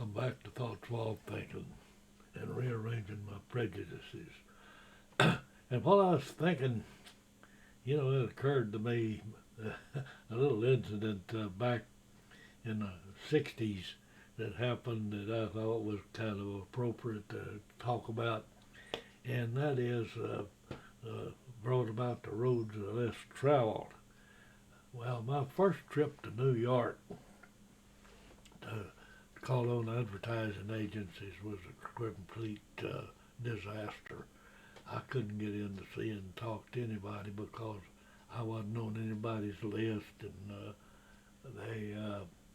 I'm back to thoughts while thinking and rearranging my prejudices. And while I was thinking, it occurred to me a little incident back in the 60s that happened that I thought was kind of appropriate to talk about, and that is brought about the roads less traveled. Well, my first trip to New York to call on advertising agencies was a complete disaster. I couldn't get in to see and talk to anybody because I wasn't on anybody's list, and they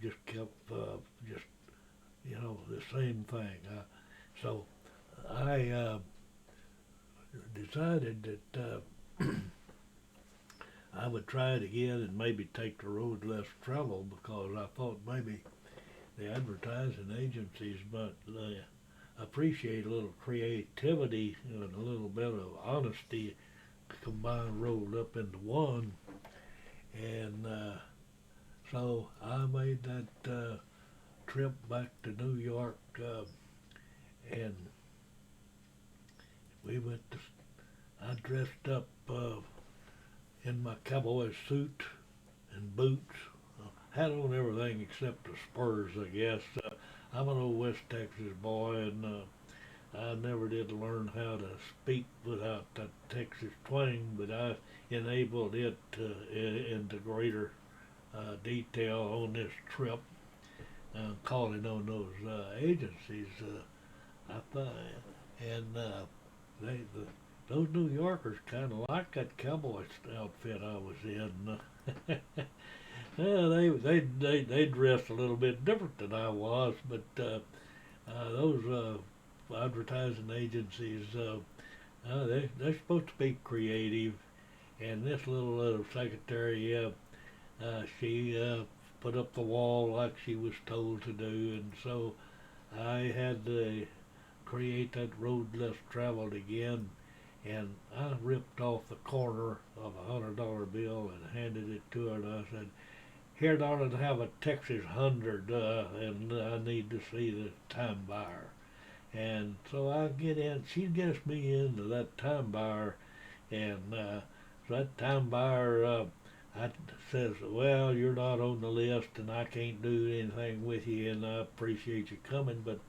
just kept just the same thing. So I decided that I would try it again and maybe take the road less traveled because I thought maybe the advertising agencies might appreciate a little creativity and a little bit of honesty combined rolled up into one. And so I made that trip back to New York, and we went to. I dressed up in my cowboy suit and boots. Had on everything except the spurs, I guess. I'm an old West Texas boy, and I never did learn how to speak without that Texas twang, but I enabled it into greater detail on this trip. Calling on those agencies, I thought, and those New Yorkers kind of liked that cowboy outfit I was in. Yeah, they dressed a little bit different than I was, but those advertising agencies, they're supposed to be creative, and this little secretary, she put up the wall like she was told to do, and so I had to create that road less traveled again, and I ripped off the corner of $100 bill and handed it to her, and I said, "Here, darling, have a Texas 100, and I need to see the time buyer." And so I get in, she gets me into that time buyer, and so that time buyer, I says, "Well, you're not on the list, and I can't do anything with you, and I appreciate you coming, but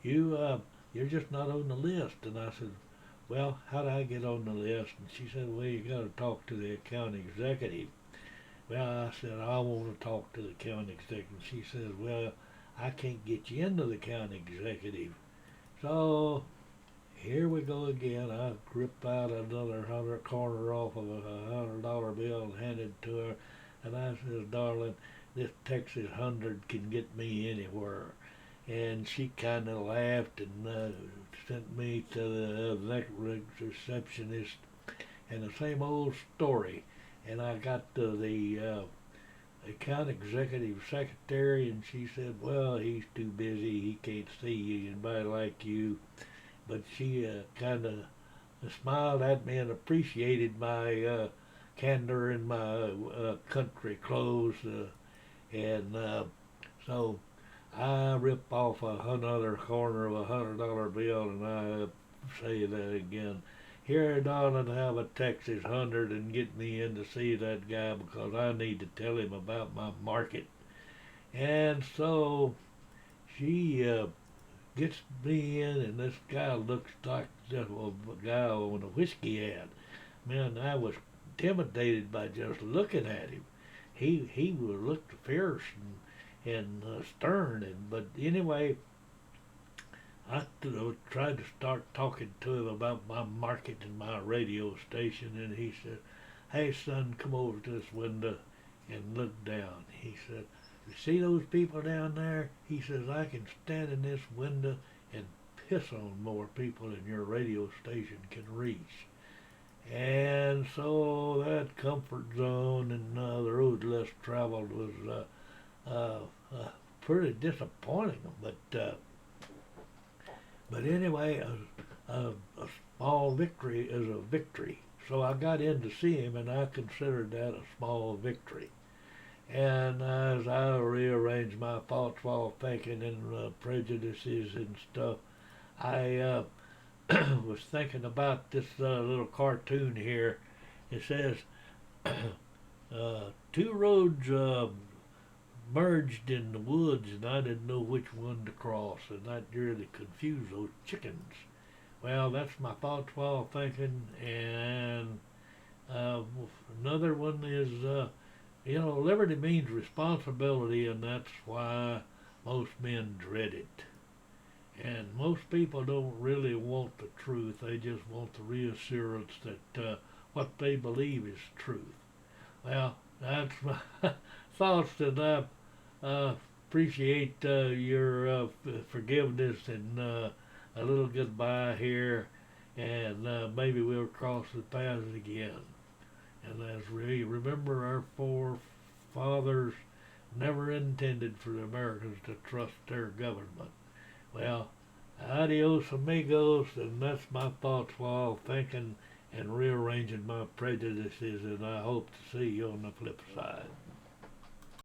you're just not on the list." And I said, "Well, how do I get on the list?" And she said, "Well, you got to talk to the account executive." Well, I said, "I want to talk to the county executive." She says, "Well, I can't get you into the county executive." So here we go again. I grip out another hundred corner off of $100 bill and hand it to her, and I says, "Darling, this Texas 100 can get me anywhere." And she kind of laughed and sent me to the next receptionist, and the same old story. And I got to the account executive secretary, and she said, "Well, he's too busy. He can't see anybody like you." But she kind of smiled at me and appreciated my candor in my country clothes, and so I rip off another corner of $100 bill, and I say that again. "Here, darling, have a Texas 100 and get me in to see that guy because I need to tell him about my market." And so she gets me in, and this guy looks like just a guy on a whiskey ad. Man, I was intimidated by just looking at him. He looked fierce and stern, but anyway, I tried to start talking to him about my market and my radio station, and he said, "Hey, son, come over to this window and look down." He said, "You see those people down there?" He says, "I can stand in this window and piss on more people than your radio station can reach." And so that comfort zone and the road less traveled was pretty disappointing, but anyway, a small victory is a victory. So I got in to see him, and I considered that a small victory. And as I rearrange my thoughts while thinking and prejudices and stuff, I was thinking about this little cartoon here. It says two roads merged in the woods, and I didn't know which one to cross, and that really confused those chickens. Well, that's my thoughts while thinking, and uh, another one is, liberty means responsibility, and that's why most men dread it. And most people don't really want the truth; they just want the reassurance that what they believe is truth. Well, that's my thoughts, and I appreciate your forgiveness and a little goodbye here, and maybe we'll cross the paths again. And as we remember, our forefathers never intended for the Americans to trust their government. Well, adios amigos, and that's my thoughts while thinking and rearranging my prejudices, and I hope to see you on the flip side.